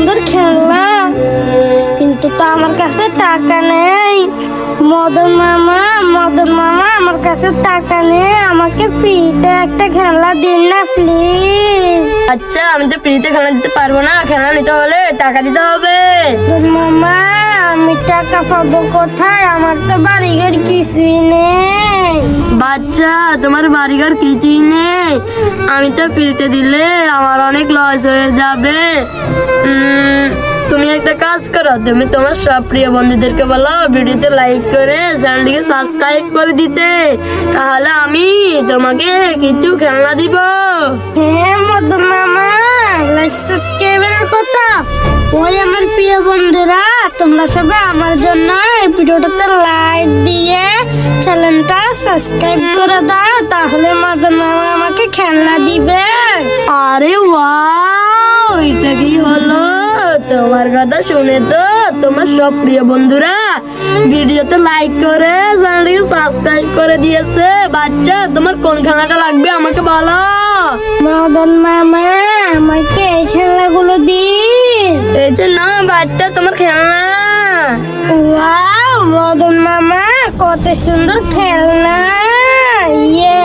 সুন্দর খেলনা, কিন্তু তো আমার কাছে টাকা নেই। মদন মামা আমার কাছে টাকা নেই, আমাকে ফ্রিতে একটা খেলনা দিন না প্লিজ। আচ্ছা, আমি তো ফ্রিতে খেলনা দিতে পারবো না, খেলনা নিতে হলে টাকা দিতে হবে। মদন মামা, আমি টাকা পাবো কোথায়? আমার তো বাড়িঘর কিছুই নেই। বাচ্চা, তোমার বাড়িঘর কিছুই নেই, আমি তো ফ্রিতে দিলে আমার অনেক লস হয়ে যাবে। তুমি একটা কাজ করো, তুমি তোমার সব প্রিয় বন্ধুদেরকে বলো ভিডিওতে লাইক করে চ্যানেলটিকে সাবস্ক্রাইব করে দিতে, তাহলে আমি তোমাকে কিছু খেলনা দিব। হ্যাঁ মদন মামা, লাইক সাবস্ক্রাইবের কথা ওই আমার প্রিয় বন্ধুরা, তোমরা সবাই আমার জন্য এই ভিডিওটাতে লাইক দিয়ে চ্যানেলটা সাবস্ক্রাইব করে দাও, তাহলে মদন মামা আমাকে খেলনা দিবে। আরে ওয়াও, এটা কি হলো? তোমার কথা শুনে তো তোমার সব প্রিয় বন্ধুরা ভিডিওতে লাইক করে চ্যানেলটিকে সাবস্ক্রাইব করে দিয়েছে। বাচ্চা, তোমার কোন খেলনাটা লাগবে আমাকে বলো। মদন মামা, আমাকে এই খেলনাগুলো দিস। এই যে না বাচ্চা, তোমার খেলনা। ওয়াও মদন মামা, কত সুন্দর খেলনা। ইয়ে